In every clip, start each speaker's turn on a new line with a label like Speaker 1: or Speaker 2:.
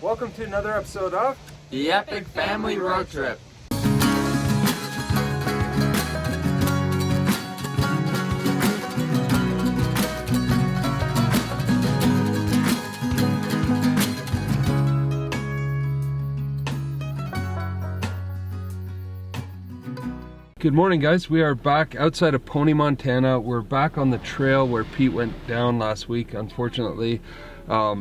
Speaker 1: Welcome to another episode of
Speaker 2: The Epic Family Road Trip.
Speaker 1: Good morning, guys. We are back outside of Pony, Montana. We're back on the trail where Pete went down last week, unfortunately.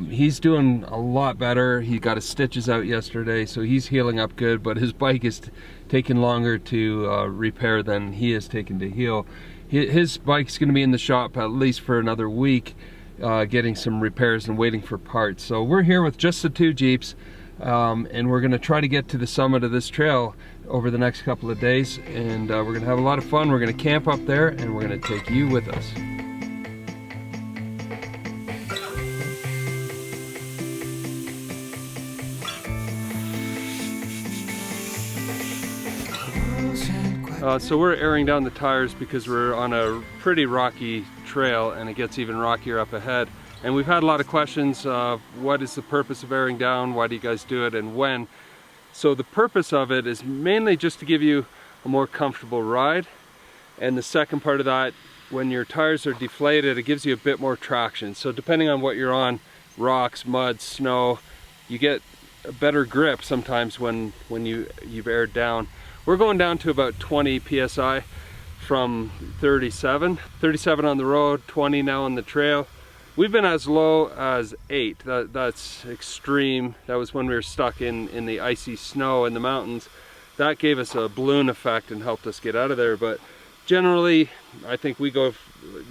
Speaker 1: He's doing a lot better. He got his stitches out yesterday, so he's healing up good, but his bike is taking longer to repair than he is taking to heal. His bike's going to be in the shop at least for another week, getting some repairs and waiting for parts. So we're here with just the two Jeeps, and we're going to try to get to the summit of this trail over the next couple of days, and we're going to have a lot of fun. We're going to camp up there, and we're going to take you with us. So we're airing down the tires because we're on a pretty rocky trail, and it gets even rockier up ahead. And we've had a lot of questions of what is the purpose of airing down, why do you guys do it, and when? So the purpose of it is mainly just to give you a more comfortable ride. And the second part of that, when your tires are deflated, it gives you a bit more traction. So depending on what you're on, rocks, mud, snow, you get a better grip sometimes when you've aired down. We're going down to about 20 PSI from 37 on the road, 20 now on the trail. We've been as low as 8. That's extreme. That was when we were stuck in the icy snow in the mountains. That gave us a balloon effect and helped us get out of there. But generally, I think we go,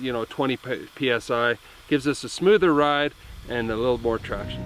Speaker 1: 20 PSI. Gives us a smoother ride and a little more traction.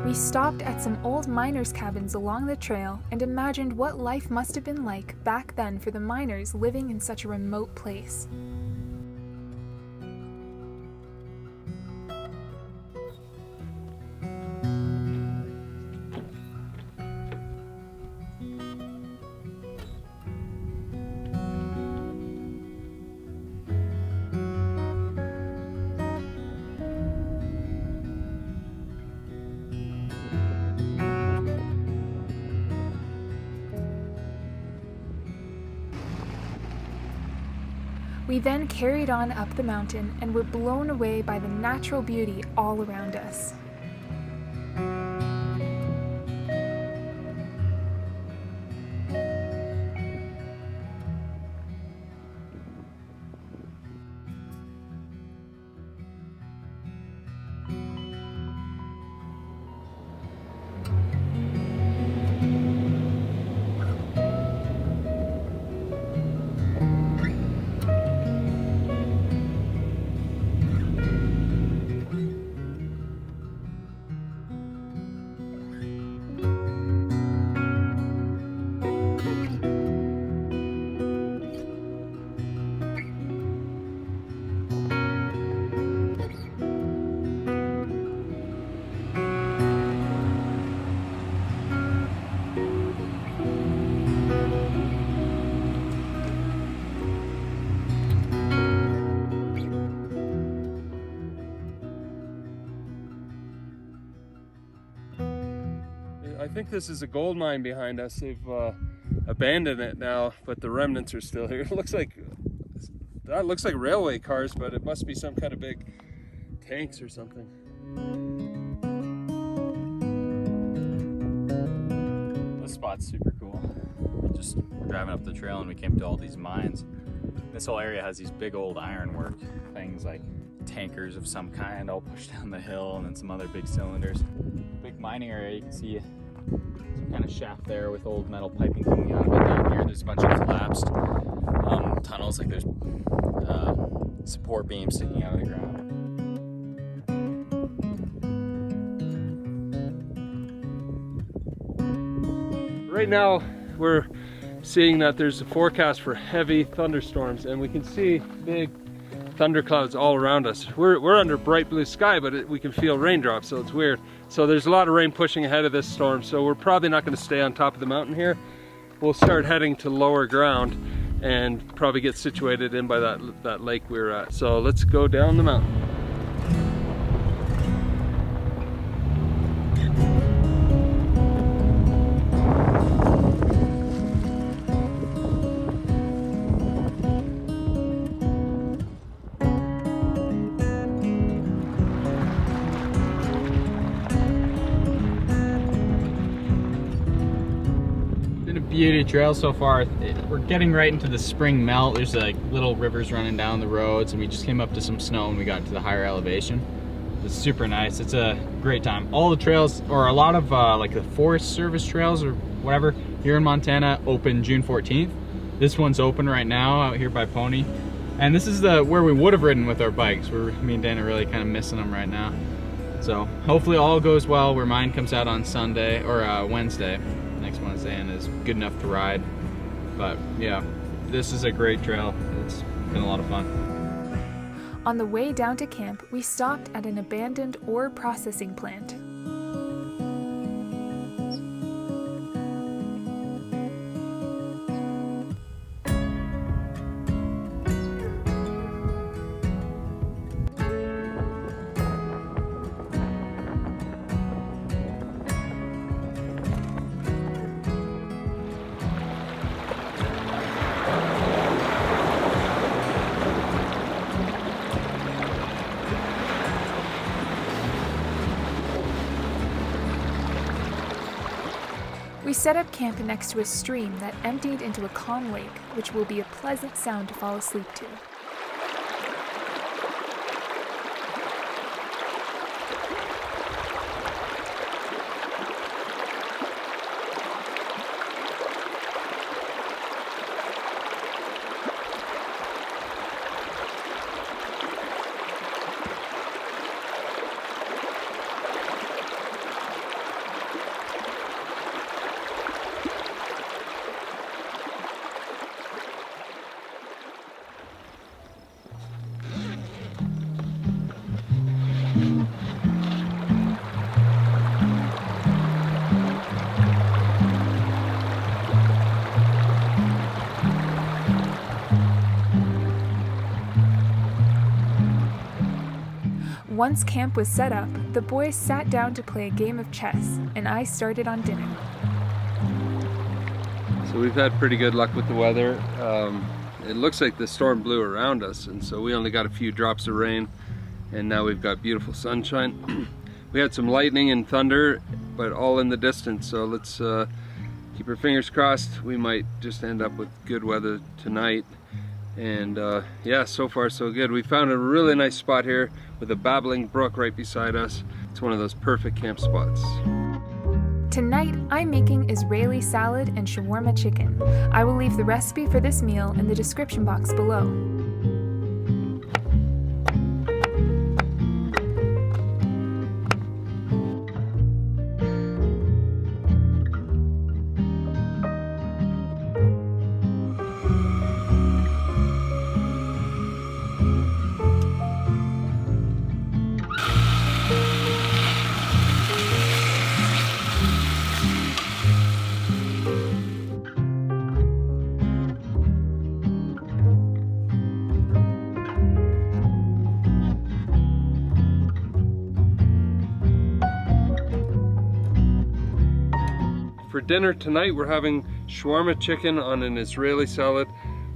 Speaker 3: We stopped at some old miners' cabins along the trail and imagined what life must have been like back then for the miners living in such a remote place. We then carried on up the mountain and were blown away by the natural beauty all around us.
Speaker 1: I think this is a gold mine behind us. They've abandoned it now, but the remnants are still here. It looks like railway cars, but it must be some kind of big tanks or something.
Speaker 4: This spot's super cool. We're driving up the trail and we came to all these mines. This whole area has these big old ironwork things, like tankers of some kind all pushed down the hill, and then some other big cylinders. Big mining area. You can see some kind of shaft there with old metal piping coming out of it. Down here there's a bunch of collapsed tunnels, like there's support beams sticking out of the ground.
Speaker 1: Right now we're seeing that there's a forecast for heavy thunderstorms, and we can see big thunderclouds all around us. We're under bright blue sky, but we can feel raindrops, so it's weird. So there's a lot of rain pushing ahead of this storm, so we're probably not going to stay on top of the mountain here. We'll start heading to lower ground and probably get situated in by that lake we were at. So let's go down the mountain.
Speaker 4: Beauty trail so far. We're getting right into the spring melt. There's like little rivers running down the roads, and we just came up to some snow and we got into the higher elevation. It's super nice. It's a great time. All the trails, or a lot of like the Forest Service trails or whatever here in Montana, open June 14th. This one's open right now out here by Pony, and this is where we would have ridden with our bikes. Me and Dan are really kind of missing them right now. So hopefully all goes well where mine comes out on Sunday or Wednesday. Next Wednesday, and is good enough to ride. But yeah, this is a great trail. It's been a lot of fun.
Speaker 3: On the way down to camp, we stopped at an abandoned ore processing plant. We set up camp next to a stream that emptied into a calm lake, which will be a pleasant sound to fall asleep to. Once camp was set up, the boys sat down to play a game of chess, and I started on dinner.
Speaker 1: So we've had pretty good luck with the weather. It looks like the storm blew around us, and so we only got a few drops of rain, and now we've got beautiful sunshine. We had some lightning and thunder, but all in the distance, so let's keep our fingers crossed. We might just end up with good weather tonight. And yeah, so far so good. We found a really nice spot here with a babbling brook right beside us. It's one of those perfect camp spots.
Speaker 3: Tonight, I'm making Israeli salad and shawarma chicken. I will leave the recipe for this meal in the description box below.
Speaker 1: for dinner tonight we're having shawarma chicken on an Israeli salad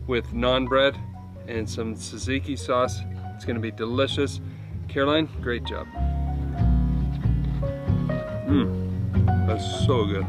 Speaker 1: with naan bread and some tzatziki sauce. It's gonna be delicious. Caroline, great job. That's so good.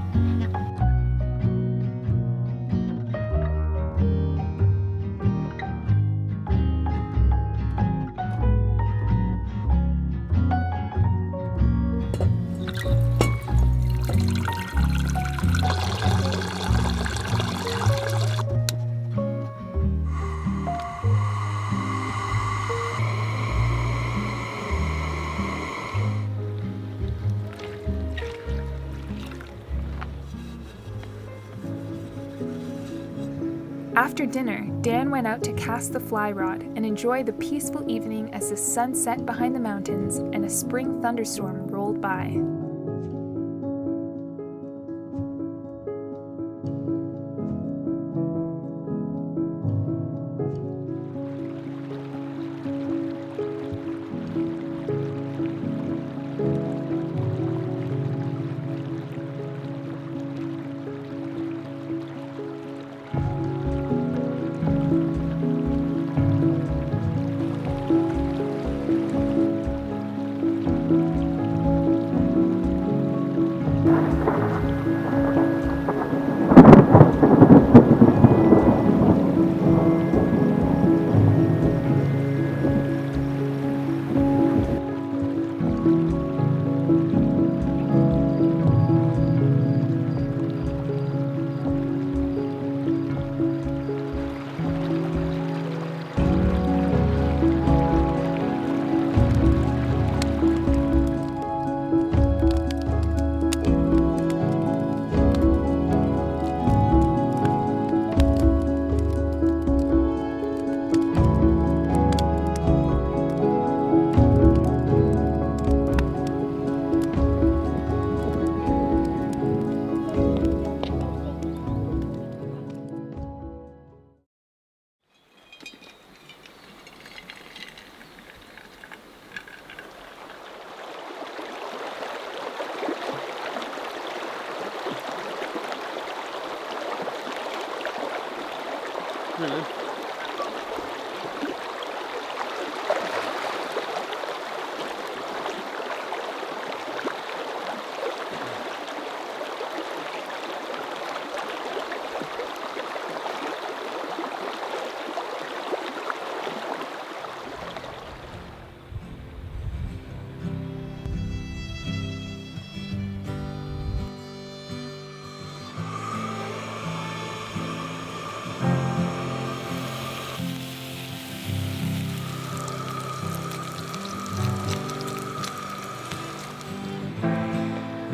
Speaker 3: After dinner, Dan went out to cast the fly rod and enjoy the peaceful evening as the sun set behind the mountains and a spring thunderstorm rolled by.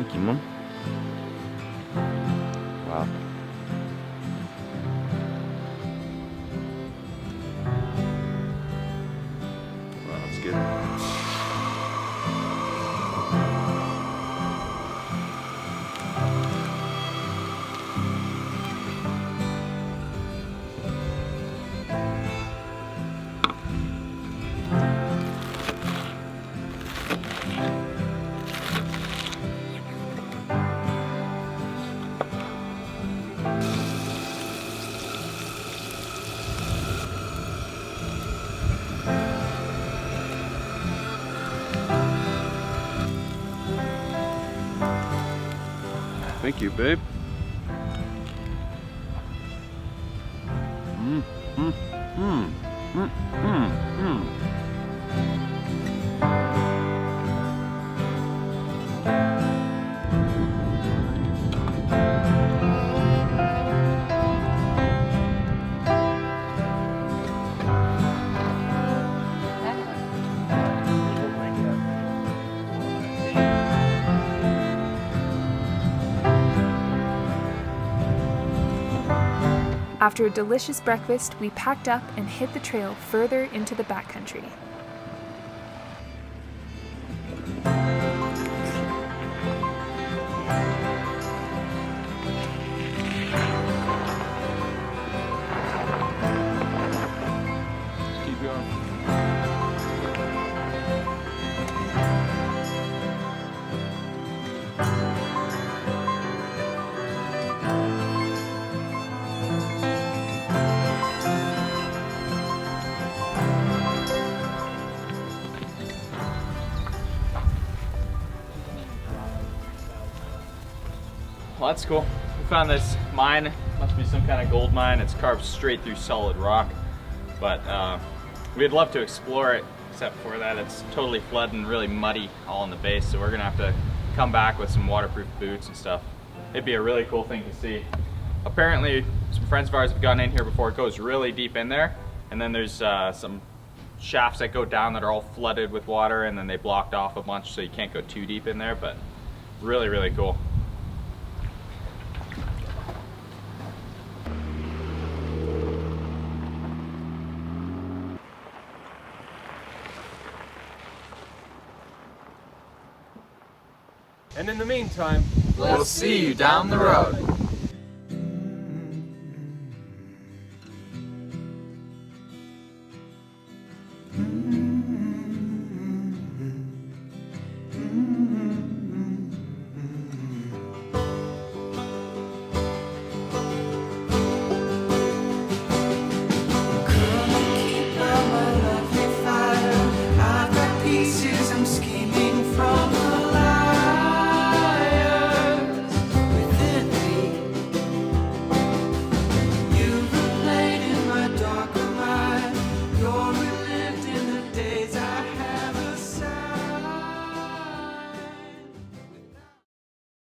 Speaker 2: Thank you, Mom. Wow. Wow, that's good.
Speaker 1: Thank you, babe.
Speaker 3: After a delicious breakfast, we packed up and hit the trail further into the backcountry.
Speaker 1: Keep going.
Speaker 4: Well, that's cool. We found this mine. Must be some kind of gold mine. It's carved straight through solid rock. But we'd love to explore it, except for that it's totally flooded and really muddy all in the base. So we're gonna have to come back with some waterproof boots and stuff. It'd be a really cool thing to see. Apparently, some friends of ours have gone in here before. It goes really deep in there. And then there's some shafts that go down that are all flooded with water, and then they blocked off a bunch so you can't go too deep in there, but really, really cool.
Speaker 1: And in the meantime,
Speaker 4: We'll see you down the road.